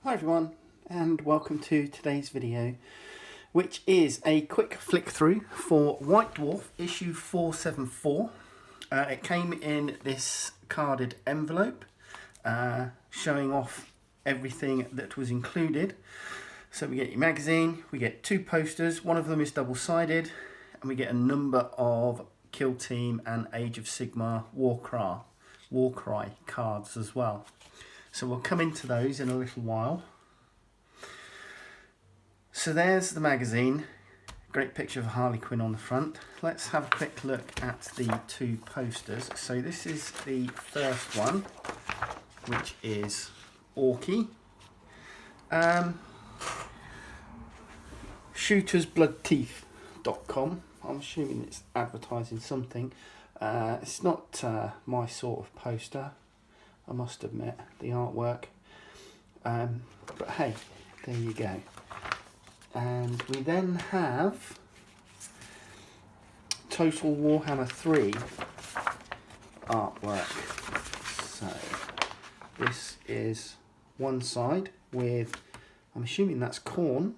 Hi everyone, and welcome to today's video, which is a quick flick through for White Dwarf issue 474. It came in this carded envelope showing off everything that was included. So we get your magazine, we get two posters, one of them is double-sided, and we get a number of Kill Team and Age of Sigmar Warcry cards as well. So we'll come into those in a little while. So there's the magazine. Great picture of Harley Quinn on the front. Let's have a quick look at the two posters. So this is the first one, which is Orky. Shootersbloodteeth.com. I'm assuming it's advertising something. It's not my sort of poster, I must admit, the artwork. But hey, there you go. And we then have Total Warhammer 3 artwork. So this is one side with, I'm assuming that's Khorne.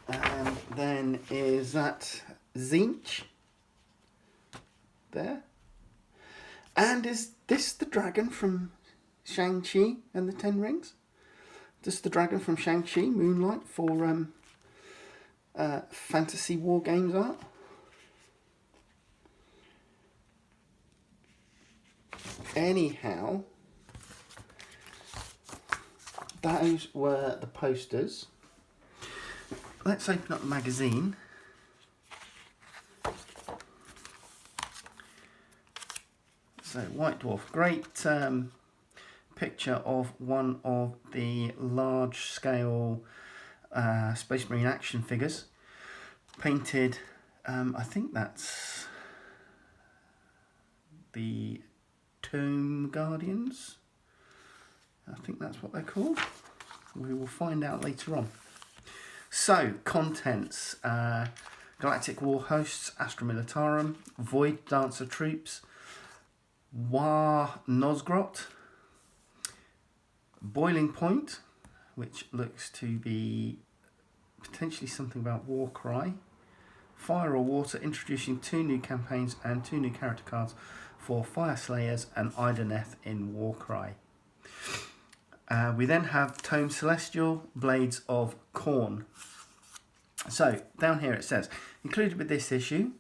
And then is that Tzeentch there? And is this the dragon from Shang-Chi and the Ten Rings? This is the dragon from Shang-Chi, Moonlight, for fantasy war games art. Anyhow, those were the posters. Let's open up the magazine. So, White Dwarf, great picture of one of the large-scale Space Marine action figures, painted. I think that's the Tomb Guardians. I think that's what they're called. We will find out later on. So, contents: Galactic War Hosts, Astra Militarum, Void Dancer Troops, War Nosgrot, Boiling Point, which looks to be potentially something about Warcry, Fire or Water, introducing two new campaigns and two new character cards for Fire Slayers and Ideneth in Warcry. We then have Tome Celestial, Blades of Khorne. So down here it says, included with this issue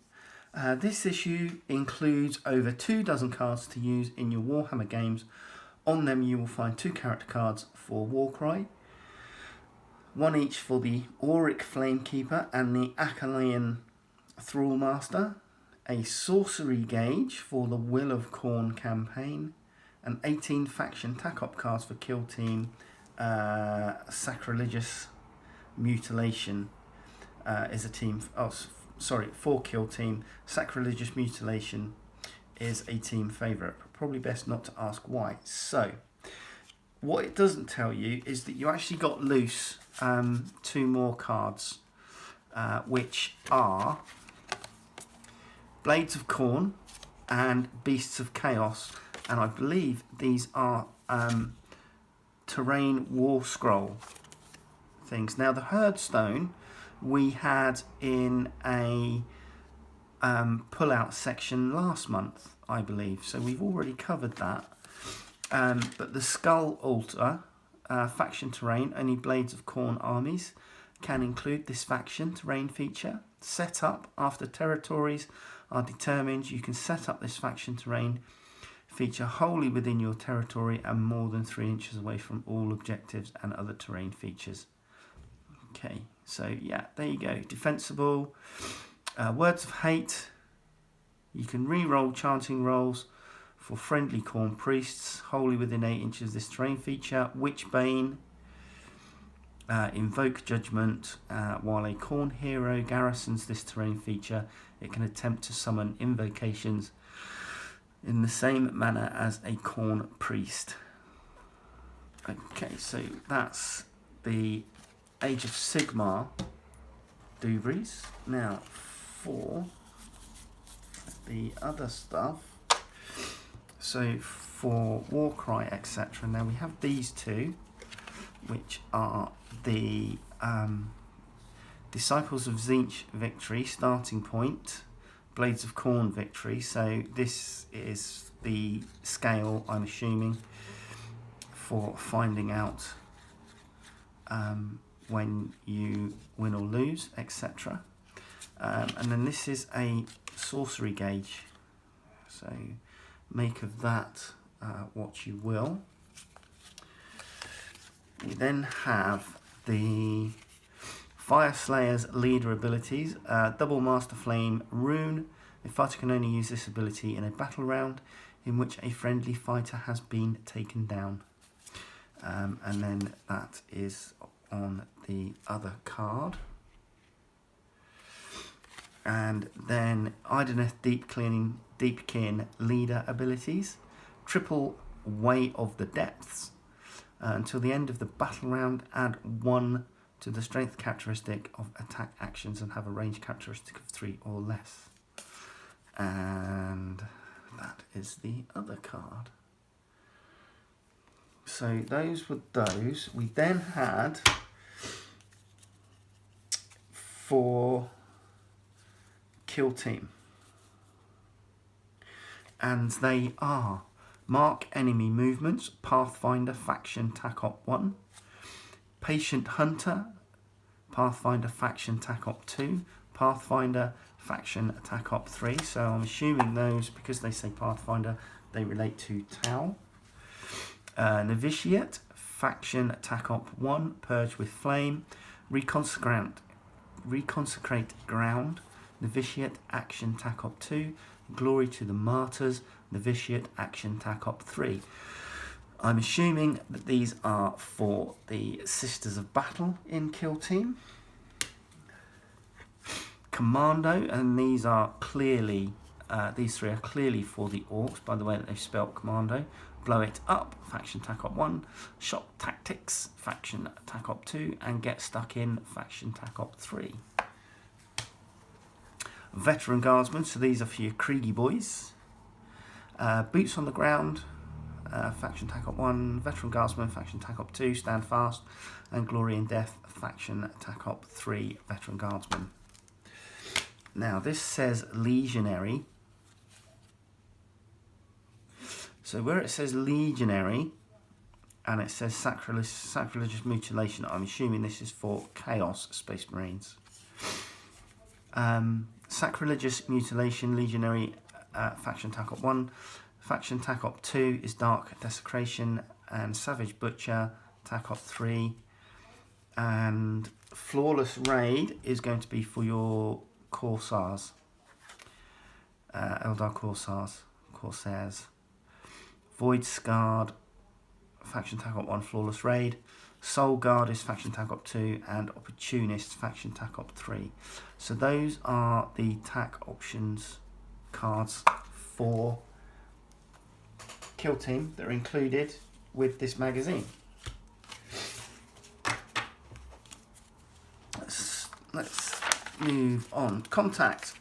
includes over 24 cards to use in your Warhammer games. On them you will find two character cards for Warcry, one each for the Auric Flamekeeper and the Achalean Thrallmaster, a sorcery gauge for the Will of Khorne campaign, and 18 faction tack-up cards for Kill Team. Sacrilegious Mutilation is a team. For Kill Team, Sacrilegious Mutilation is a team favourite. Probably best not to ask why. So, what it doesn't tell you is that you actually got loose two more cards, which are Blades of Khorne and Beasts of Chaos, and I believe these are terrain war scroll things. Now, the Herdstone we had in a pull-out section last month, I believe, so we've already covered that. But the Skull Altar faction terrain, only Blades of Khorne armies can include this faction terrain feature. Set up after territories are determined, you can set up this faction terrain feature wholly within your territory and more than 3 inches away from all objectives and other terrain features. Okay, so yeah, there you go. Defensible. Words of Hate. You can re-roll chanting rolls for friendly Khorne priests wholly within 8 inches of this terrain feature. Witchbane. Invoke Judgment. While a Khorne hero garrisons this terrain feature, it can attempt to summon invocations in the same manner as a Khorne priest. Okay, so that's the Age of Sigmar Dubries. Now, for the other stuff, So for Warcry, etc. Now we have these two, which are the Disciples of Tzeentch Victory, Starting Point, Blades of Khorne Victory. So this is the scale, I'm assuming, for finding out when you win or lose, etc. And then this is a sorcery gauge. So make of that what you will. We then have the Fire Slayer's leader abilities, double Master Flame rune. The fighter can only use this ability in a battle round in which a friendly fighter has been taken down. And then that is on the other card. And then Idoneth Deepkin leader abilities, triple Way of the Depths. Until the end of the battle round, add 1 to the strength characteristic of attack actions and have a range characteristic of 3 or less. And that is the other card. So those were those. We then had for Kill Team. And they are Mark Enemy Movements, Pathfinder Faction TACOP 1, Patient Hunter, Pathfinder Faction TACOP 2, Pathfinder Faction TACOP 3. So I'm assuming those, because they say Pathfinder, they relate to Tau. Novitiate, Faction TACOP 1, Purge with Flame, Reconsecrate Ground, Novitiate Action TACOP 2, Glory to the Martyrs, Novitiate Action TACOP 3. I'm assuming that these are for the Sisters of Battle in Kill Team. Commando, and these are clearly, these three are clearly for the Orcs, by the way that they've spelt Commando. Blow It Up, Faction TACOP 1, Shock Tactics, Faction TACOP 2, and Get Stuck In, Faction TACOP 3. Veteran Guardsmen, so these are for your Kriegi boys. Boots on the Ground, Faction TACOP 1, Veteran Guardsman, Faction TACOP 2, Stand Fast, and Glory in Death, Faction TACOP 3, Veteran Guardsman. Now this says Legionary. So where it says Legionary, and it says Sacrilegious Mutilation, I'm assuming this is for Chaos Space Marines. Sacrilegious Mutilation, Legionary, Faction TACOP 1. Faction TACOP 2 is Dark Desecration, and Savage Butcher, TACOP 3. And Flawless Raid is going to be for your Corsairs. Eldar Corsairs. Void Scarred, Faction TACOP 1, Flawless Raid. Soul Guard is Faction TACOP 2, and Opportunist, Faction TACOP 3. So those are the TAC options cards for Kill Team that are included with this magazine. Let's move on. Contact,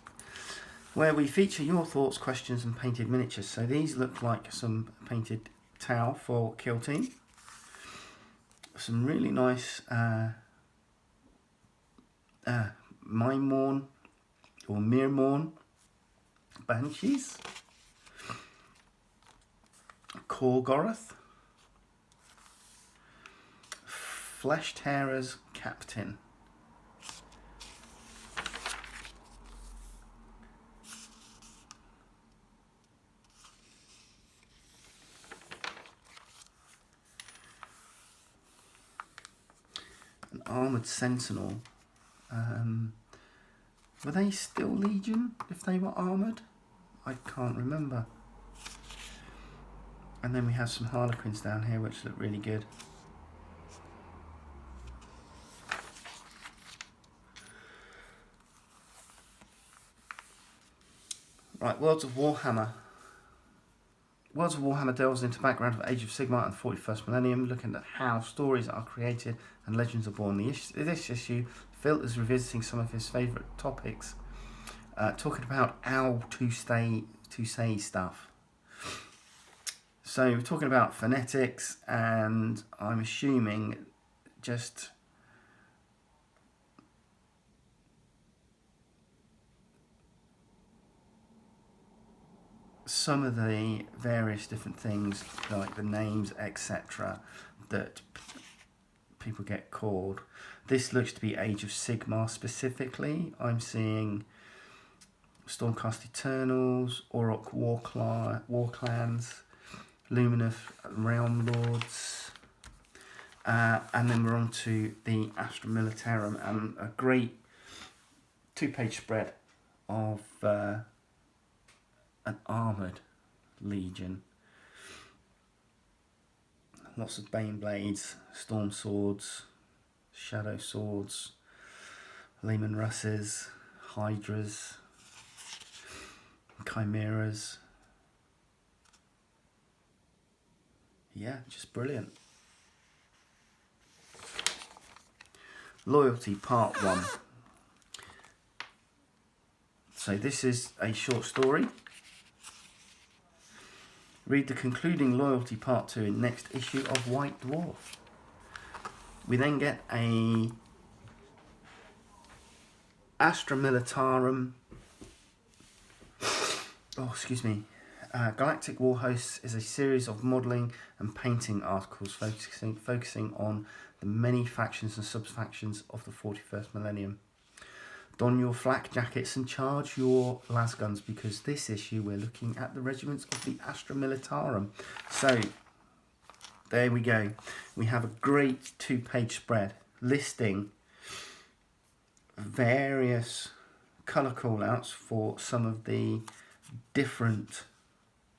where we feature your thoughts, questions and painted miniatures. So these look like some painted Tau for Kill Team. Some really nice Mine-Morn or Mirmorn Banshees. Korgoroth. Flesh Tearers Captain. An Armoured Sentinel. Were they still Legion if they were armoured? I can't remember. And then we have some Harlequins down here which look really good. Right, Worlds of Warhammer. Worlds of Warhammer delves into the background of Age of Sigmar and the 41st millennium, looking at how stories are created and legends are born. This issue, Phil is revisiting some of his favourite topics, talking about how to say stuff. So we're talking about phonetics, and I'm assuming just some of the various different things, like the names, etc., that people get called. This looks to be Age of Sigmar specifically. I'm seeing Stormcast Eternals, Orok War Clans, Luminous Realm Lords, and then we're on to the Astra Militarum, and a great 2-page spread of an armoured legion. Lots of Bane Blades, Storm Swords, Shadow Swords, Lehman Russes, Hydras, Chimeras. Yeah, just brilliant. Loyalty Part 1. So this is a short story. Read the concluding Loyalty Part 2 in next issue of White Dwarf. We then get a Astra Militarum. Galactic War Hosts is a series of modelling and painting articles focusing on the many factions and sub-factions of the 41st millennium. Don your flak jackets and charge your lasguns, because this issue we're looking at the regiments of the Astra Militarum. So there we go. We have a great 2-page spread listing various colour callouts for some of the different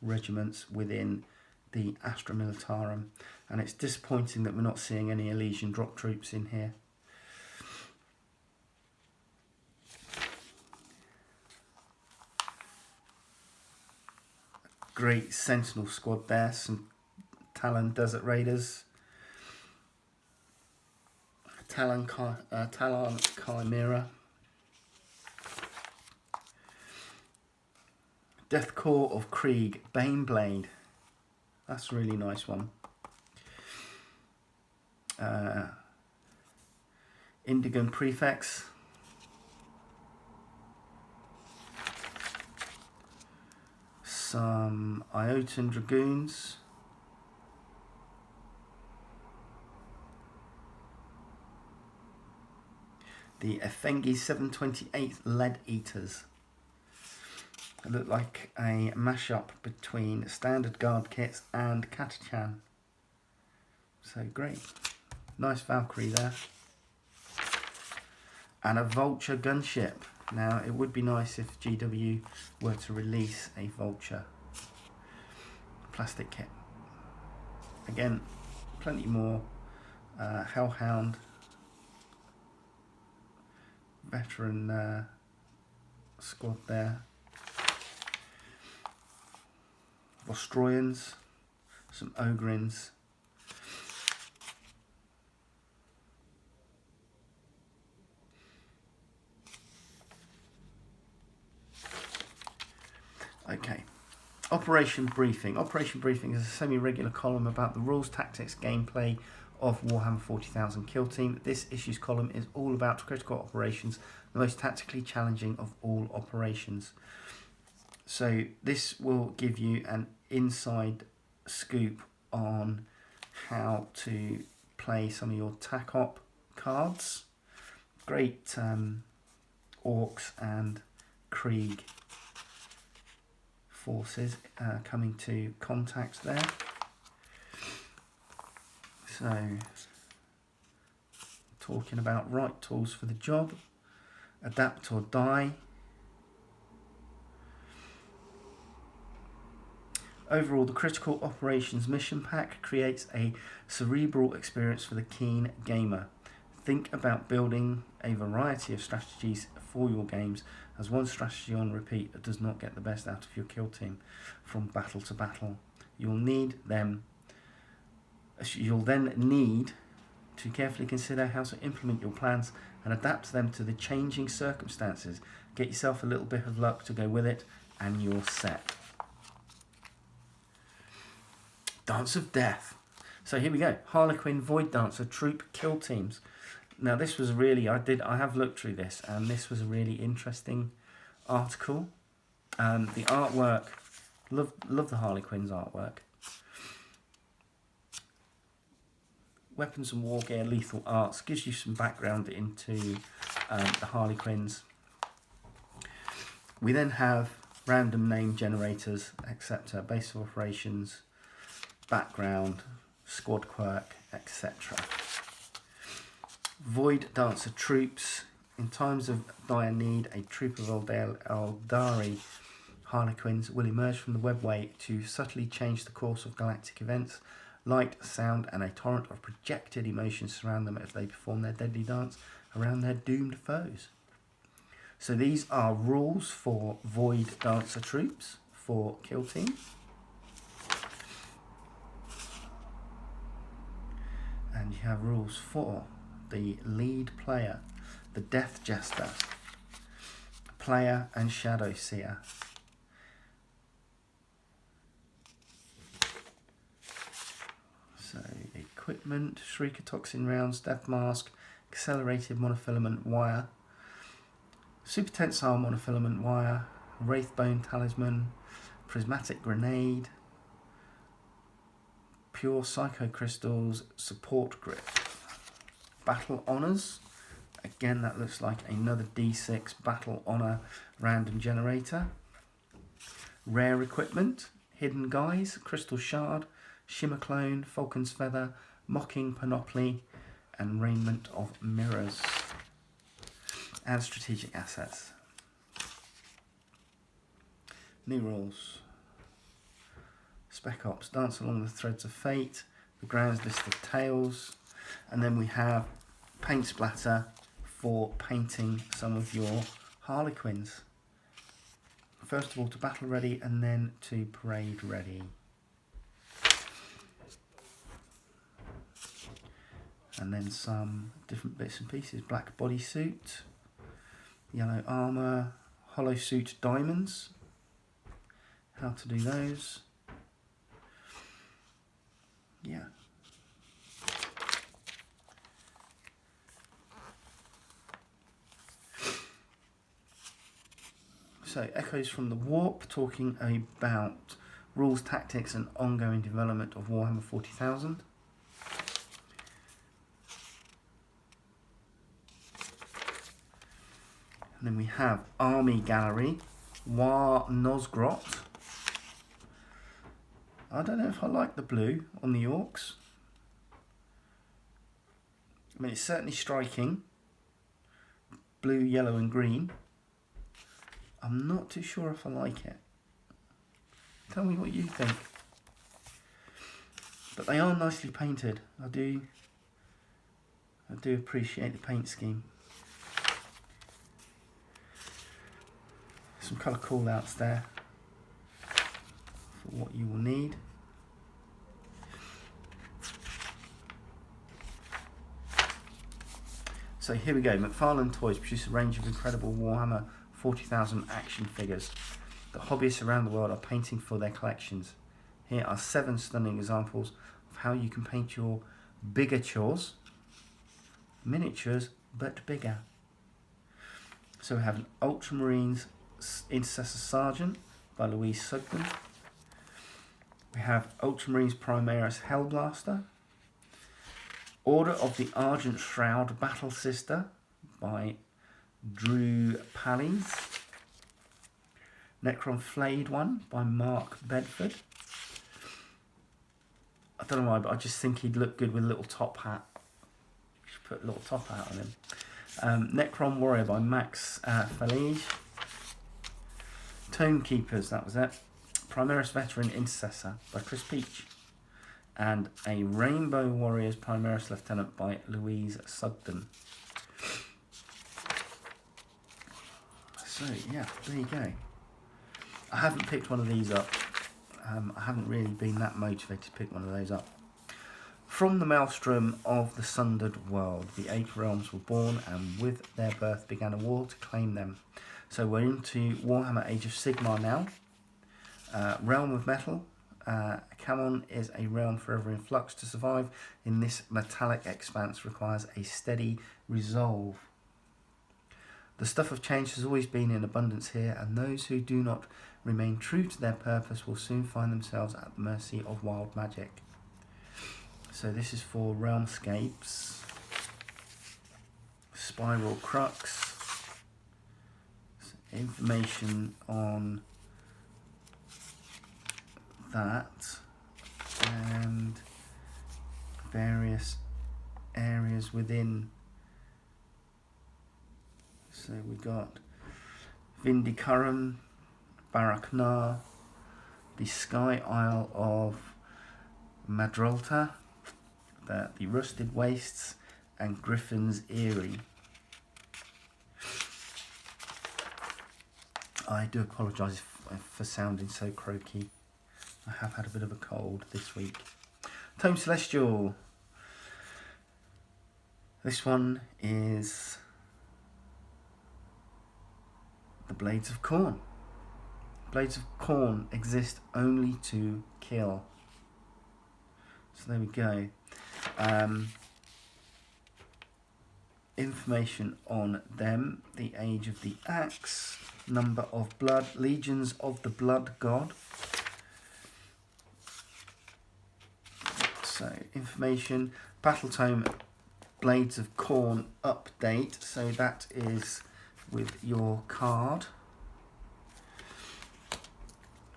regiments within the Astra Militarum, and it's disappointing that we're not seeing any Elysian drop troops in here. Great Sentinel squad there, some Talon Desert Raiders, Talon Chimera, Death Corps of Krieg, Baneblade. That's a really nice one. Indigan Prefects. Some Iotan Dragoons. The Efengi 728 Lead Eaters. They look like a mashup between standard guard kits and Katachan. So great. Nice Valkyrie there. And a Vulture gunship. Now, it would be nice if GW were to release a Vulture plastic kit. Again, plenty more. Hellhound. Veteran squad there. Vostroyans. Some Ogrins. Okay, Operation Briefing. Operation Briefing is a semi-regular column about the rules, tactics, gameplay of Warhammer 40,000 Kill Team. This issue's column is all about critical operations, the most tactically challenging of all operations. So this will give you an inside scoop on how to play some of your TAC-op cards. Great Orcs and Krieg forces coming to contact there. So, talking about right tools for the job, adapt or die. Overall, the Critical Operations Mission Pack creates a cerebral experience for the keen gamer. Think about building a variety of strategies for your games, as one strategy on repeat that does not get the best out of your kill team from battle to battle. You'll then need to carefully consider how to implement your plans and adapt them to the changing circumstances. Get yourself a little bit of luck to go with it, and you're set. Dance of Death. So here we go. Harlequin, Void Dancer, Troop, Kill Teams. Now this was really, I have looked through this, and this was a really interesting article. The artwork, love the Harlequins artwork. Weapons and War Gear, Lethal Arts, gives you some background into the Harlequins. We then have random name generators, etc., base of operations, background, squad quirk, etc. Void Dancer troops. In times of dire need, a troop of Eldari Harlequins will emerge from the webway to subtly change the course of galactic events. Light, sound, and a torrent of projected emotions surround them as they perform their deadly dance around their doomed foes. So these are rules for Void Dancer troops for Kill Team. And you have rules for the lead player, the Death Jester, player and Shadow Seer. So equipment, Shrieker Toxin rounds, Death Mask, accelerated monofilament wire, super tensile monofilament wire, Wraithbone Talisman, prismatic grenade, pure psycho crystals, support grip. Battle honors, again that looks like another D6 battle honor random generator. Rare equipment, hidden guise, crystal shard, shimmer clone, falcon's feather, mocking panoply, and raiment of mirrors. And strategic assets. New rules. Spec Ops, dance along the threads of fate, the grounds list of tales, and then we have paint splatter for painting some of your Harlequins. First of all to battle ready and then to parade ready. And then some different bits and pieces. Black bodysuit, yellow armour, hollow suit diamonds. How to do those. Yeah. So Echoes from the Warp, talking about rules, tactics and ongoing development of Warhammer 40,000. And then we have Army Gallery, War Nosgrot. I don't know if I like the blue on the orcs. I mean, it's certainly striking. Blue, yellow and green. I'm not too sure if I like it. Tell me what you think. But they are nicely painted. I do appreciate the paint scheme. Some colour call-outs there for what you will need. So here we go. McFarlane Toys produce a range of incredible Warhammer 40,000 action figures that hobbyists around the world are painting for their collections. Here are 7 stunning examples of how you can paint your bigger chores, miniatures but bigger. So we have an Ultramarines Intercessor Sergeant by Louise Sugden. We have Ultramarines Primaris Hellblaster. Order of the Argent Shroud Battle Sister by Drew Pallies. Necron Flayed One by Mark Bedford. I don't know why, but I just think he'd look good with a little top hat. Should put a little top hat on him. Necron Warrior by Max Falige. Tome Keepers, that was it. Primaris Veteran Intercessor by Chris Peach. And a Rainbow Warriors Primaris Lieutenant by Louise Sugden. So yeah, there you go. I haven't picked one of these up. I haven't really been that motivated to pick one of those up. From the maelstrom of the sundered world, the 8 realms were born, and with their birth began a war to claim them. So we're into Warhammer Age of Sigmar now. Realm of Metal, Camon is a realm forever in flux. To survive in this metallic expanse requires a steady resolve. The stuff of change has always been in abundance here, and those who do not remain true to their purpose will soon find themselves at the mercy of wild magic. So this is for Realmscapes. Spiral Crux. Information on that and various areas within. So we got Vindicarum, Baraknar, the Sky Isle of Madrolta, the Rusted Wastes, and Griffin's Eyrie. I do apologise for sounding so croaky. I have had a bit of a cold this week. Tome Celestial. This one is the Blades of Khorne. Blades of Khorne exist only to kill. So there we go. Information on them: the age of the axe, number of blood, legions of the blood god. So information, Battle Tome Blades of Khorne update. So that is with your card.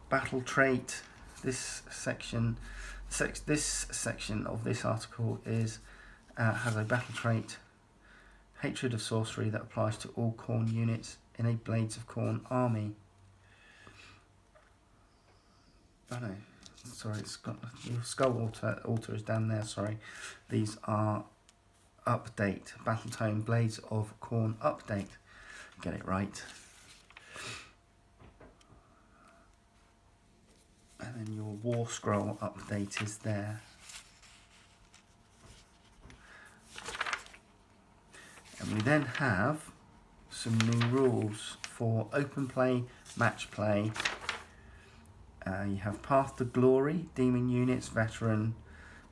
Battle trait. This section of this article is has a battle trait. Hatred of sorcery that applies to all Khorne units in a Blades of Khorne army. Oh no, sorry, it's got your Skull altar is down there. Sorry, these are update. Battle Tome Blades of Khorne update. Get it right. And then your Warscroll update is there. And we then have some new rules for open play, match play. You have Path to Glory, Demon Units, Veteran,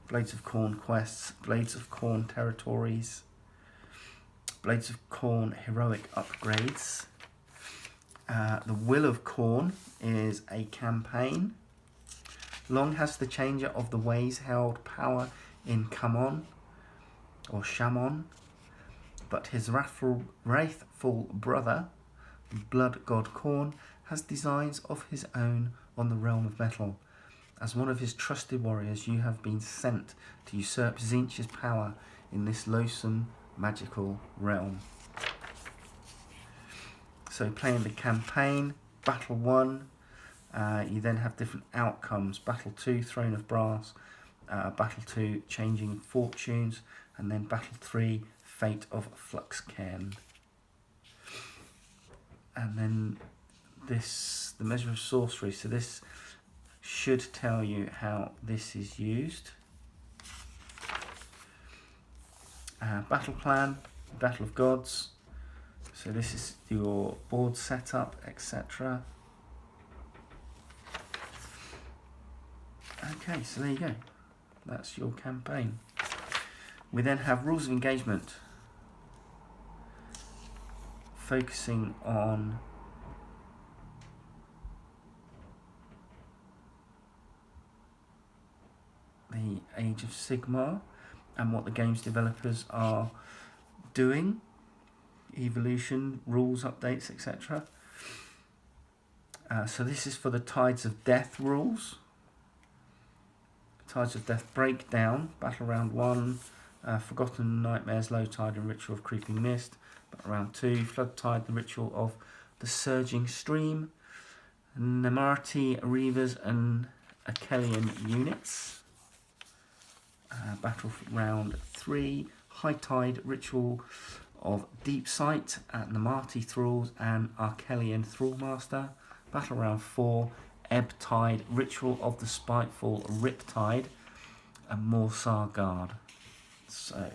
Blades of Khorne Quests, Blades of Khorne Territories, Blades of Khorne Heroic Upgrades. The Will of Khorne is a campaign. Long has the Changer of the Ways held power in Camon, or Shamon, but his wrathful brother, Blood God Khorne, has designs of his own on the realm of metal. As one of his trusted warriors, you have been sent to usurp Tzeentch's power in this loathsome magical realm. So playing the campaign, Battle 1, you then have different outcomes. Battle 2, Throne of Brass, Battle 2, Changing Fortunes, and then Battle 3, Fate of Fluxcairn. And then this, the Measure of Sorcery. So this should tell you how this is used. Battle Plan, Battle of Gods. So this is your board setup, etc. Okay, so there you go. That's your campaign. We then have Rules of Engagement, focusing on the Age of Sigmar and what the game's developers are doing, evolution, rules updates, etc. So this is for the Tides of Death rules. Tides of Death Breakdown, Battle Round 1, Forgotten Nightmares, Low Tide and Ritual of Creeping Mist. Battle Round 2, Flood Tide, the Ritual of the Surging Stream, Namarti, Reavers and Akelian units. Battle Round 3, High Tide, Ritual of Deep Sight, Namarti Thralls and Arkelian Thrallmaster. Battle Round 4, Ebb Tide, Ritual of the Spiteful Riptide and Morsar Guard. So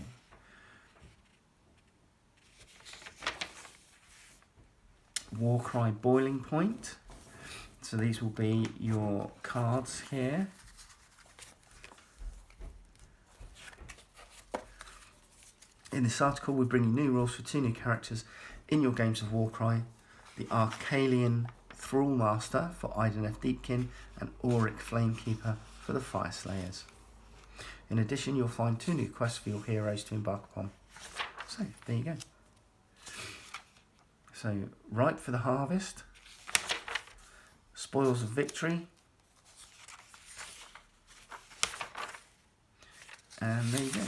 Warcry Boiling Point. So these will be your cards here. In this article, we bring you new rules for 2 new characters in your games of Warcry: the Arcalian Thrallmaster for Idoneth Deepkin and Auric Flamekeeper for the Fire Slayers. In addition, you'll find 2 new quests for your heroes to embark upon. So, there you go. So, Ripe for the Harvest, Spoils of Victory, and there you go.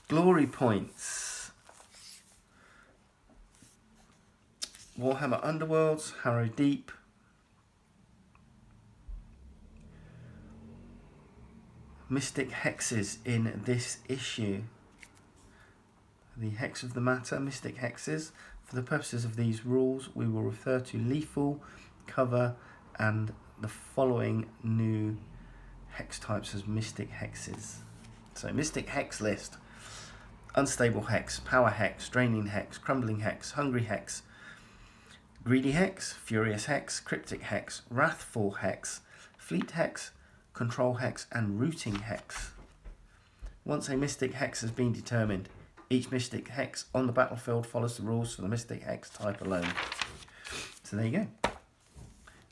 Glory points. Warhammer Underworlds, Harrow Deep, Mystic Hexes in this issue. The hex of the matter, Mystic Hexes. For the purposes of these rules, we will refer to lethal, cover, and the following new hex types as Mystic Hexes. So, Mystic Hex list: Unstable Hex, Power Hex, Draining Hex, Crumbling Hex, Hungry Hex, Greedy Hex, Furious Hex, Cryptic Hex, Wrathful Hex, Fleet Hex, Control Hex, and Rooting Hex. Once a Mystic Hex has been determined, each Mystic Hex on the battlefield follows the rules for the Mystic Hex type alone. So there you go.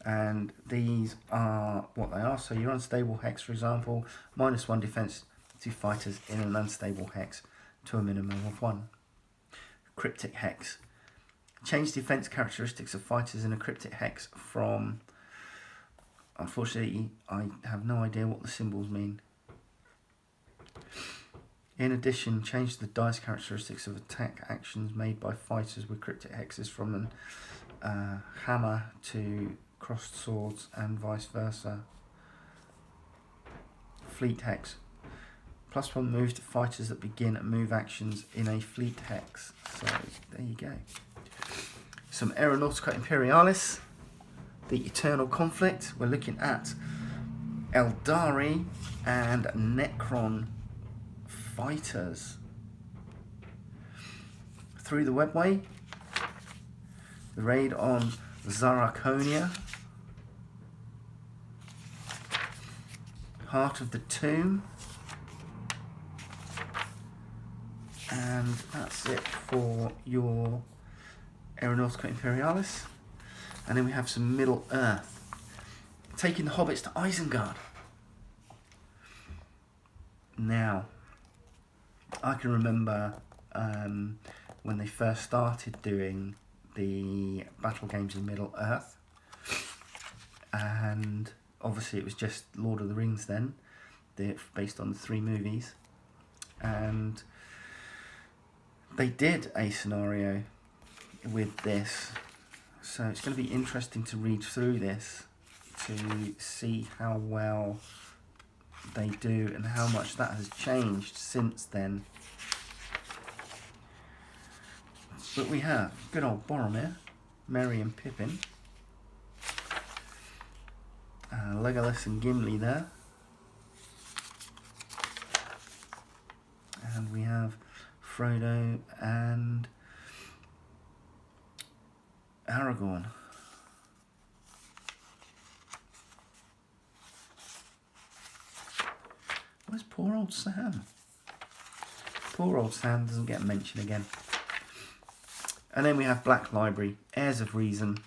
And these are what they are. So your Unstable Hex, for example, -1 defense to fighters in an Unstable Hex to a minimum of 1. Cryptic Hex. Change defense characteristics of fighters in a Cryptic Hex from... Unfortunately, I have no idea what the symbols mean. In addition, change the dice characteristics of attack actions made by fighters with Cryptic Hexes from an hammer to crossed swords and vice versa. Fleet Hex. +1 move to fighters that begin move actions in a Fleet Hex. So, there you go. Some Aeronautica Imperialis. The Eternal Conflict. We're looking at Eldari and Necron fighters. Through the Webway. The raid on Zaraconia. Heart of the Tomb. And that's it for your Aeronautica Imperialis. And then we have some Middle Earth. Taking the Hobbits to Isengard. Now, I can remember when they first started doing the battle games in Middle Earth. And obviously it was just Lord of the Rings then, based on the 3 movies. And they did a scenario with this. So it's going to be interesting to read through this to see how well they do and how much that has changed since then. But we have good old Boromir, Merry and Pippin, Legolas and Gimli there. And we have Frodo and Aragorn. Where's poor old Sam? Poor old Sam doesn't get mentioned again. And then we have Black Library, Heirs of Reason.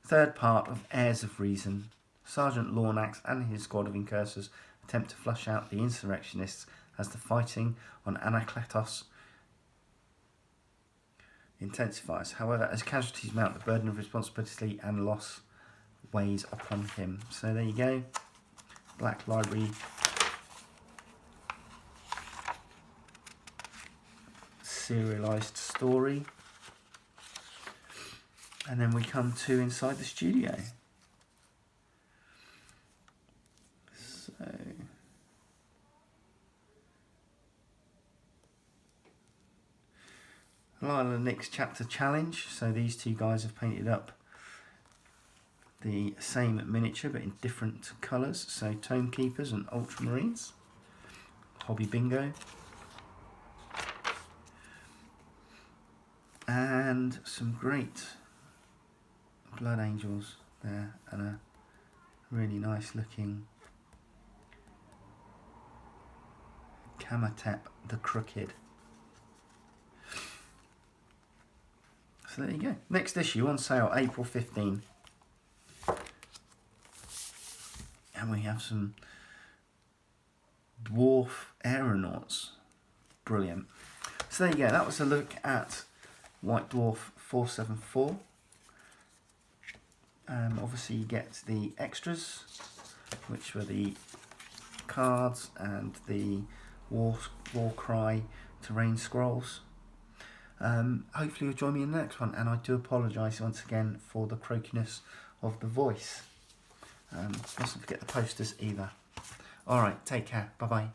Third part of Heirs of Reason. Sergeant Lornax and his squad of incursors attempt to flush out the insurrectionists as the fighting on Anakletos intensifies. However, as casualties mount, the burden of responsibility and loss weighs upon him. So there you go. Black Library. Serialized story. And then we come to Inside the Studio. So Lila Nick's chapter challenge. So these 2 guys have painted up the same miniature but in different colours. So Tomekeepers and Ultramarines. Hobby Bingo. And some great Blood Angels there, and a really nice looking Kamatep the Crooked. So there you go. Next issue on sale, April 15. And we have some Dwarf Aeronauts. Brilliant. So there you go. That was a look at White Dwarf 474. Obviously you get the extras, which were the cards and the Warcry Terrain Scrolls. Hopefully you'll join me in the next one, and I do apologise once again for the croakiness of the voice. Mustn't forget the posters either. Alright, take care. Bye bye.